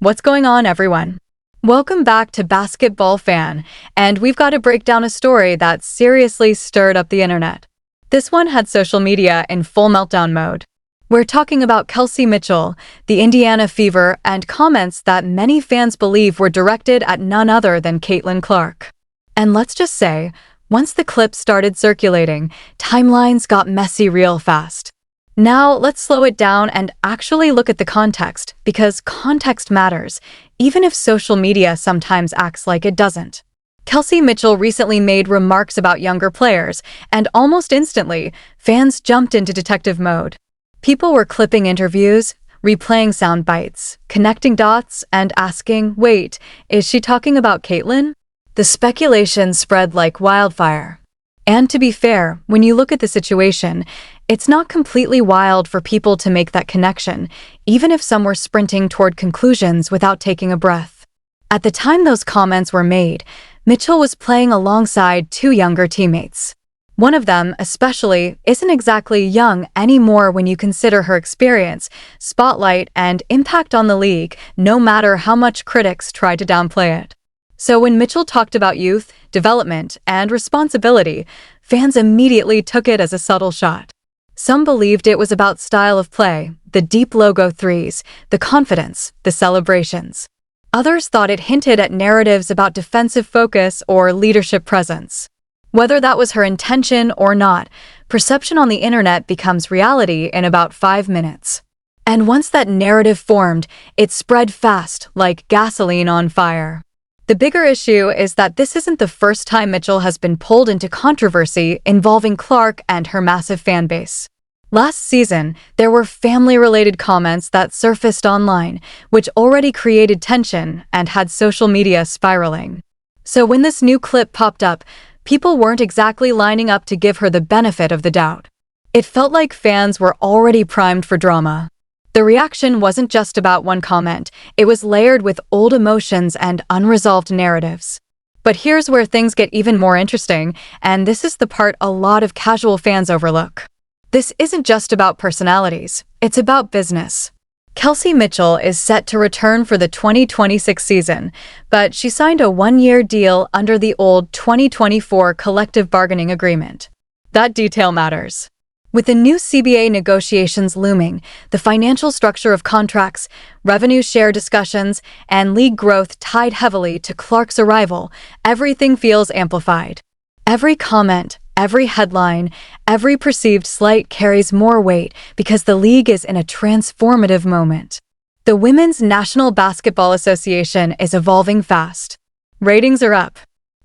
What's going on, everyone? Welcome back to Basketball Fan, and we've got to break down a story that seriously stirred up the internet. This one had social media in full meltdown mode. We're talking about Kelsey Mitchell, the Indiana Fever, and comments that many fans believe were directed at none other than Caitlin Clark. And let's just say, once the clip started circulating, timelines got messy real fast. Now, let's slow it down and actually look at the context, because context matters, even if social media sometimes acts like it doesn't. Kelsey Mitchell recently made remarks about younger players, and almost instantly, fans jumped into detective mode. People were clipping interviews, replaying sound bites, connecting dots, and asking, wait, is she talking about Caitlin? The speculation spread like wildfire. And to be fair, when you look at the situation, it's not completely wild for people to make that connection, even if some were sprinting toward conclusions without taking a breath. At the time those comments were made, Mitchell was playing alongside two younger teammates. One of them, especially, isn't exactly young anymore when you consider her experience, spotlight, and impact on the league, no matter how much critics try to downplay it. So when Mitchell talked about youth, development, and responsibility, fans immediately took it as a subtle shot. Some believed it was about style of play, the deep logo threes, the confidence, the celebrations. Others thought it hinted at narratives about defensive focus or leadership presence. Whether that was her intention or not, perception on the internet becomes reality in about 5 minutes. And once that narrative formed, it spread fast, like gasoline on fire. The bigger issue is that this isn't the first time Mitchell has been pulled into controversy involving Clark and her massive fan base. Last season, there were family-related comments that surfaced online, which already created tension and had social media spiraling. So when this new clip popped up, people weren't exactly lining up to give her the benefit of the doubt. It felt like fans were already primed for drama. The reaction wasn't just about one comment, it was layered with old emotions and unresolved narratives. But here's where things get even more interesting, and this is the part a lot of casual fans overlook. This isn't just about personalities, it's about business. Kelsey Mitchell is set to return for the 2026 season, but she signed a one-year deal under the old 2024 collective bargaining agreement. That detail matters. With the new CBA negotiations looming, the financial structure of contracts, revenue share discussions, and league growth tied heavily to Clark's arrival, everything feels amplified. Every comment, every headline, every perceived slight carries more weight because the league is in a transformative moment. The Women's National Basketball Association is evolving fast. Ratings are up.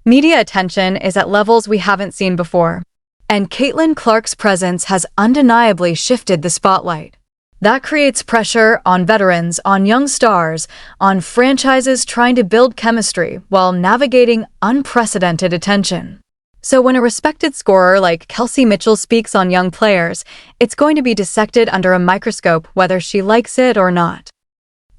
Media attention is at levels we haven't seen before. And Caitlin Clark's presence has undeniably shifted the spotlight. That creates pressure on veterans, on young stars, on franchises trying to build chemistry while navigating unprecedented attention. So when a respected scorer like Kelsey Mitchell speaks on young players, it's going to be dissected under a microscope whether she likes it or not.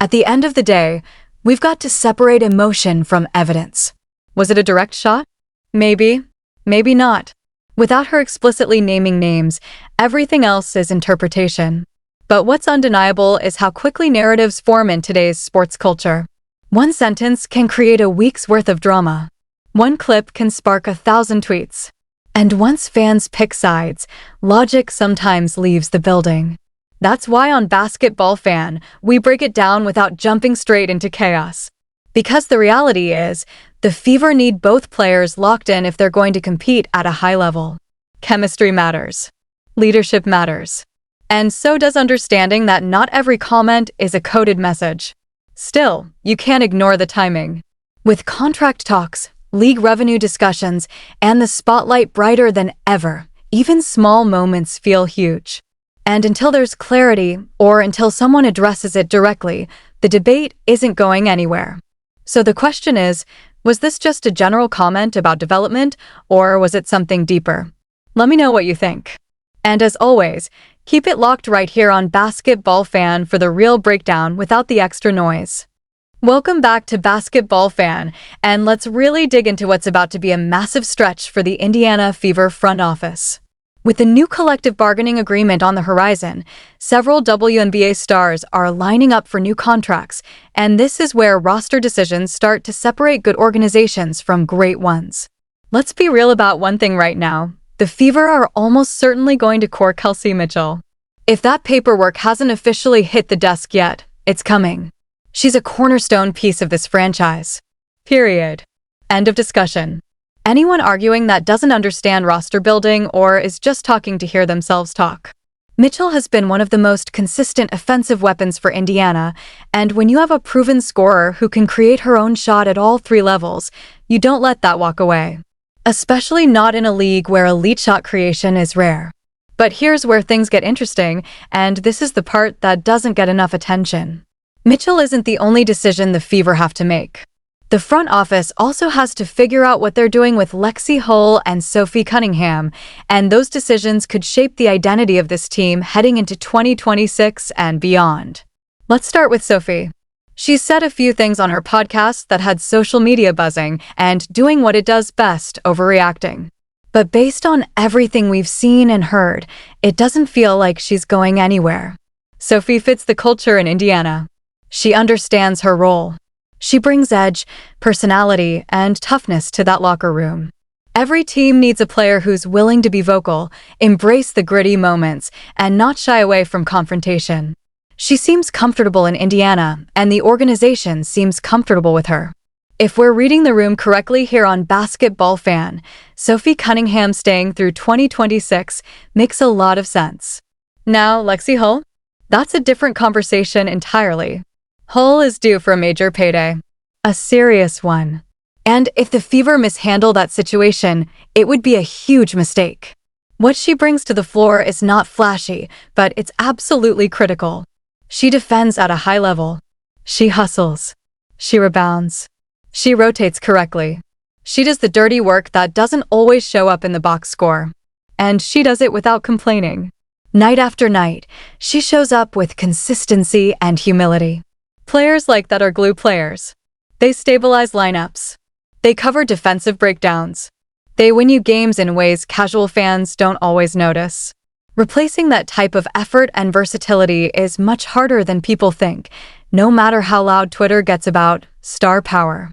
At the end of the day, we've got to separate emotion from evidence. Was it a direct shot? Maybe. Maybe not. Without her explicitly naming names, everything else is interpretation. But what's undeniable is how quickly narratives form in today's sports culture. One sentence can create a week's worth of drama. One clip can spark 1,000 tweets. And once fans pick sides, logic sometimes leaves the building. That's why on Basketball Fan, we break it down without jumping straight into chaos. Because the reality is, the Fever need both players locked in if they're going to compete at a high level. Chemistry matters. Leadership matters. And so does understanding that not every comment is a coded message. Still, you can't ignore the timing. With contract talks, league revenue discussions, and the spotlight brighter than ever, even small moments feel huge. And until there's clarity, or until someone addresses it directly, the debate isn't going anywhere. So the question is, was this just a general comment about development, or was it something deeper? Let me know what you think. And as always, keep it locked right here on Basketball Fan for the real breakdown without the extra noise. Welcome back to Basketball Fan, and let's really dig into what's about to be a massive stretch for the Indiana Fever front office. With the new collective bargaining agreement on the horizon, several WNBA stars are lining up for new contracts, and this is where roster decisions start to separate good organizations from great ones. Let's be real about one thing right now. The Fever are almost certainly going to court Kelsey Mitchell. If that paperwork hasn't officially hit the desk yet, it's coming. She's a cornerstone piece of this franchise. Period. End of discussion. Anyone arguing that doesn't understand roster building or is just talking to hear themselves talk. Mitchell has been one of the most consistent offensive weapons for Indiana, and when you have a proven scorer who can create her own shot at all three levels, you don't let that walk away. Especially not in a league where elite shot creation is rare. But here's where things get interesting, and this is the part that doesn't get enough attention. Mitchell isn't the only decision the Fever have to make. The front office also has to figure out what they're doing with Lexie and Sophie Cunningham, and those decisions could shape the identity of this team heading into 2026 and beyond. Let's start with Sophie. She's said a few things on her podcast that had social media buzzing and doing what it does best, overreacting. But based on everything we've seen and heard, it doesn't feel like she's going anywhere. Sophie fits the culture in Indiana. She understands her role. She brings edge, personality, and toughness to that locker room. Every team needs a player who's willing to be vocal, embrace the gritty moments, and not shy away from confrontation. She seems comfortable in Indiana, and the organization seems comfortable with her. If we're reading the room correctly here on Basketball Fan, Sophie Cunningham staying through 2026 makes a lot of sense. Now, Lexie Hull? That's a different conversation entirely. Hull is due for a major payday. A serious one. And if the Fever mishandle that situation, it would be a huge mistake. What she brings to the floor is not flashy, but it's absolutely critical. She defends at a high level. She hustles. She rebounds. She rotates correctly. She does the dirty work that doesn't always show up in the box score. And she does it without complaining. Night after night, she shows up with consistency and humility. Players like that are glue players. They stabilize lineups. They cover defensive breakdowns. They win you games in ways casual fans don't always notice. Replacing that type of effort and versatility is much harder than people think, no matter how loud Twitter gets about star power.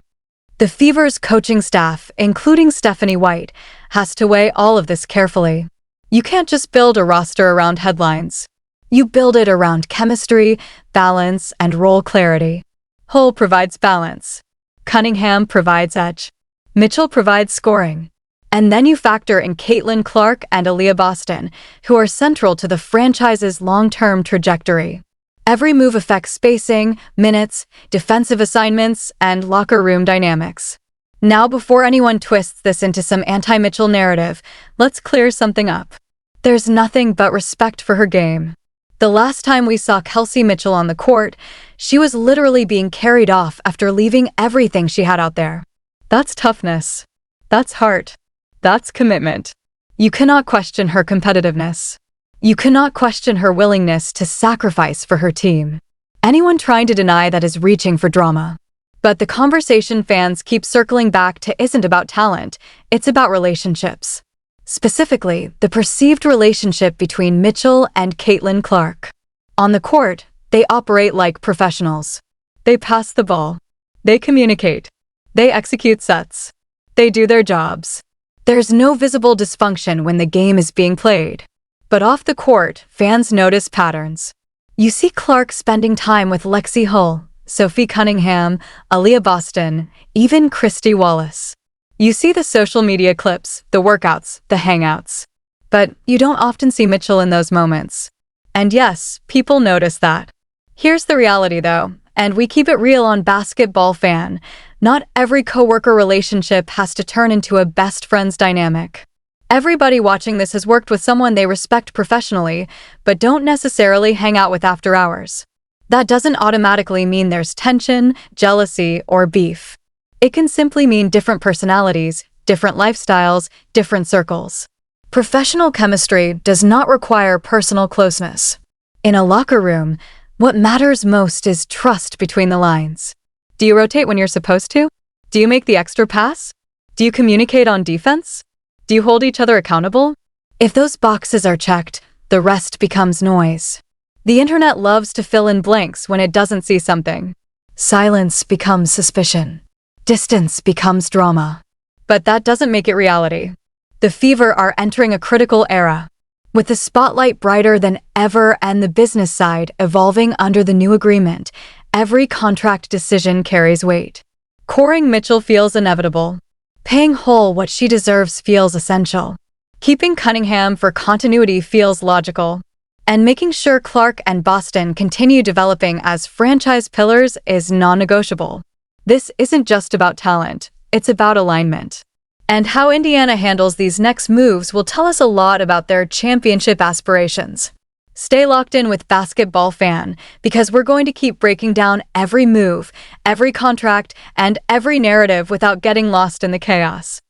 The Fever's coaching staff, including Stephanie White, has to weigh all of this carefully. You can't just build a roster around headlines. You build it around chemistry, balance, and role clarity. Hull provides balance. Cunningham provides edge. Mitchell provides scoring. And then you factor in Caitlin Clark and Aaliyah Boston, who are central to the franchise's long-term trajectory. Every move affects spacing, minutes, defensive assignments, and locker room dynamics. Now, before anyone twists this into some anti-Mitchell narrative, let's clear something up. There's nothing but respect for her game. The last time we saw Kelsey Mitchell on the court, she was literally being carried off after leaving everything she had out there. That's toughness. That's heart. That's commitment. You cannot question her competitiveness. You cannot question her willingness to sacrifice for her team. Anyone trying to deny that is reaching for drama. But the conversation fans keep circling back to isn't about talent, it's about relationships. Specifically, the perceived relationship between Mitchell and Caitlin Clark. On the court, they operate like professionals. They pass the ball. They communicate. They execute sets. They do their jobs. There's no visible dysfunction when the game is being played. But off the court, fans notice patterns. You see Clark spending time with Lexie Hull, Sophie Cunningham, Aaliyah Boston, even Christy Wallace. You see the social media clips, the workouts, the hangouts. But you don't often see Mitchell in those moments. And yes, people notice that. Here's the reality though, and we keep it real on Basketball Fan. Not every coworker relationship has to turn into a best friends dynamic. Everybody watching this has worked with someone they respect professionally, but don't necessarily hang out with after hours. That doesn't automatically mean there's tension, jealousy, or beef. It can simply mean different personalities, different lifestyles, different circles. Professional chemistry does not require personal closeness. In a locker room, what matters most is trust between the lines. Do you rotate when you're supposed to? Do you make the extra pass? Do you communicate on defense? Do you hold each other accountable? If those boxes are checked, the rest becomes noise. The internet loves to fill in blanks when it doesn't see something. Silence becomes suspicion. Distance becomes drama. But that doesn't make it reality. The Fever are entering a critical era, with the spotlight brighter than ever and the business side evolving under the new agreement. Every contract decision carries weight. Coring Mitchell feels inevitable. Paying Hull what she deserves feels essential. Keeping Cunningham for continuity feels logical. And making sure Clark and Boston continue developing as franchise pillars is non-negotiable. This isn't just about talent, it's about alignment. And how Indiana handles these next moves will tell us a lot about their championship aspirations. Stay locked in with Basketball Fan, because we're going to keep breaking down every move, every contract, and every narrative without getting lost in the chaos.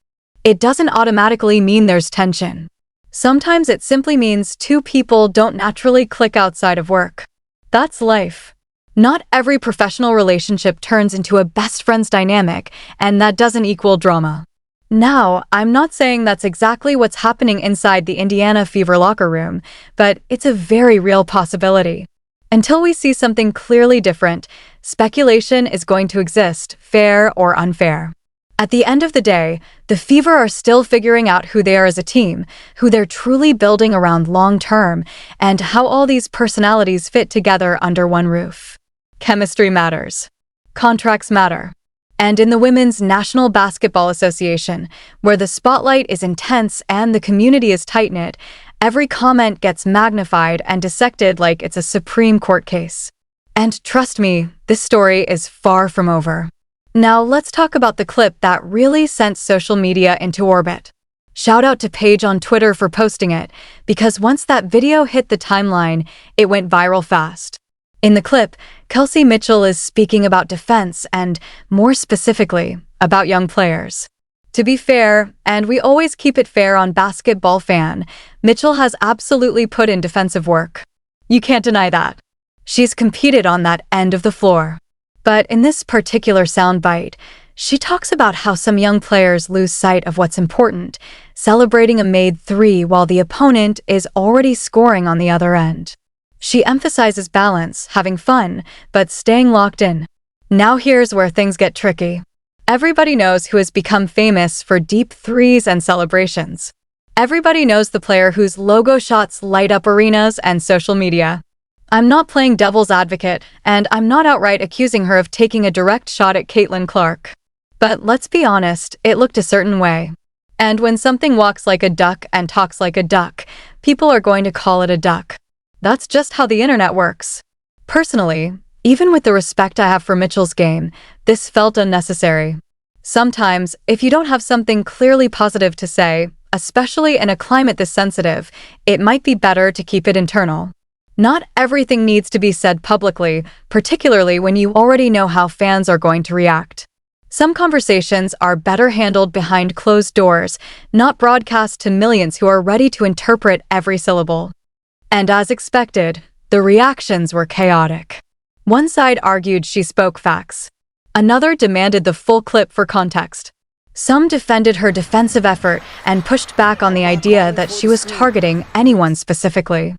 It doesn't automatically mean there's tension. Sometimes it simply means two people don't naturally click outside of work. That's life. Not every professional relationship turns into a best friends dynamic, and that doesn't equal drama. Now, I'm not saying that's exactly what's happening inside the Indiana Fever locker room, but it's a very real possibility. Until we see something clearly different, speculation is going to exist, fair or unfair. At the end of the day, the Fever are still figuring out who they are as a team, who they're truly building around long-term, and how all these personalities fit together under one roof. Chemistry matters. Contracts matter. And in the Women's National Basketball Association, where the spotlight is intense and the community is tight-knit, every comment gets magnified and dissected like it's a Supreme Court case. And trust me, this story is far from over. Now let's talk about the clip that really sent social media into orbit. Shout out to Paige on Twitter for posting it, because once that video hit the timeline, it went viral fast. In the clip, Kelsey Mitchell is speaking about defense and, more specifically, about young players. To be fair, and we always keep it fair on Basketball Fan, Mitchell has absolutely put in defensive work. You can't deny that. She's competed on that end of the floor. But in this particular soundbite, she talks about how some young players lose sight of what's important, celebrating a made three while the opponent is already scoring on the other end. She emphasizes balance, having fun, but staying locked in. Now here's where things get tricky. Everybody knows who has become famous for deep threes and celebrations. Everybody knows the player whose logo shots light up arenas and social media. I'm not playing devil's advocate, and I'm not outright accusing her of taking a direct shot at Caitlin Clark. But let's be honest, it looked a certain way. And when something walks like a duck and talks like a duck, people are going to call it a duck. That's just how the internet works. Personally, even with the respect I have for Mitchell's game, this felt unnecessary. Sometimes, if you don't have something clearly positive to say, especially in a climate this sensitive, it might be better to keep it internal. Not everything needs to be said publicly, particularly when you already know how fans are going to react. Some conversations are better handled behind closed doors, not broadcast to millions who are ready to interpret every syllable. And as expected, the reactions were chaotic. One side argued she spoke facts. Another demanded the full clip for context. Some defended her defensive effort and pushed back on the idea that she was targeting anyone specifically.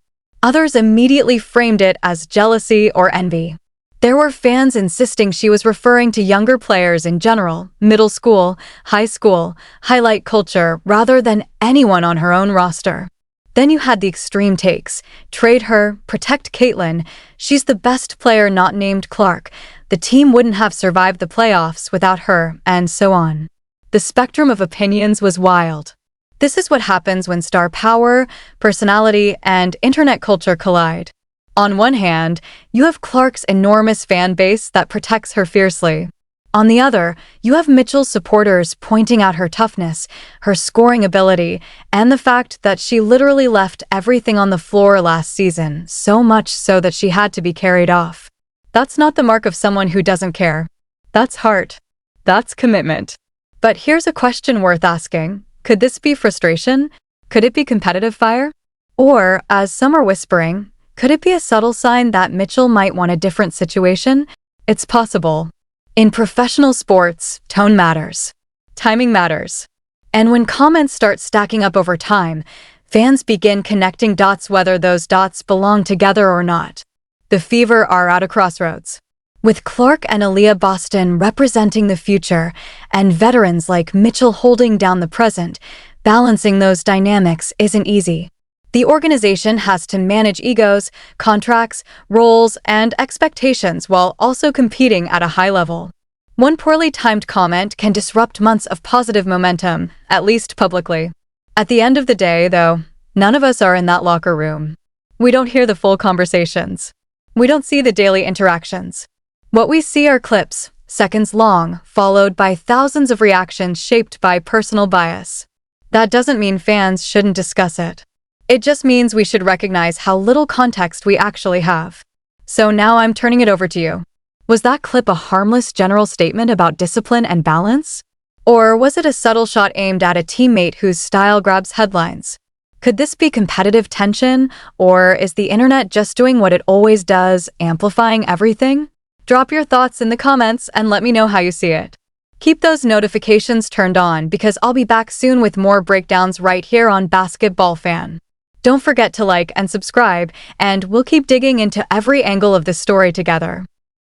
Others immediately framed it as jealousy or envy. There were fans insisting she was referring to younger players in general, middle school, high school, highlight culture, rather than anyone on her own roster. Then you had the extreme takes. Trade her, protect Caitlin, she's the best player not named Clark, the team wouldn't have survived the playoffs without her, and so on. The spectrum of opinions was wild. This is what happens when star power, personality, and internet culture collide. On one hand, you have Clark's enormous fan base that protects her fiercely. On the other, you have Mitchell's supporters pointing out her toughness, her scoring ability, and the fact that she literally left everything on the floor last season, so much so that she had to be carried off. That's not the mark of someone who doesn't care. That's heart. That's commitment. But here's a question worth asking. Could this be frustration? Could it be competitive fire? Or, as some are whispering, could it be a subtle sign that Mitchell might want a different situation? It's possible. In professional sports, tone matters. Timing matters. And when comments start stacking up over time, Fans begin connecting dots whether those dots belong together or not. The Fever are at a crossroads. With Clark and Aaliyah Boston representing the future, and veterans like Mitchell holding down the present, balancing those dynamics isn't easy. The organization has to manage egos, contracts, roles, and expectations while also competing at a high level. One poorly timed comment can disrupt months of positive momentum, at least publicly. At the end of the day, though, none of us are in that locker room. We don't hear the full conversations. We don't see the daily interactions. What we see are clips, seconds long, followed by thousands of reactions shaped by personal bias. That doesn't mean fans shouldn't discuss it. It just means we should recognize how little context we actually have. So now I'm turning it over to you. Was that clip a harmless general statement about discipline and balance? Or was it a subtle shot aimed at a teammate whose style grabs headlines? Could this be competitive tension, or is the internet just doing what it always does, amplifying everything? Drop your thoughts in the comments and let me know how you see it. Keep those notifications turned on because I'll be back soon with more breakdowns right here on Basketball Fan. Don't forget to like and subscribe, and we'll keep digging into every angle of this story together.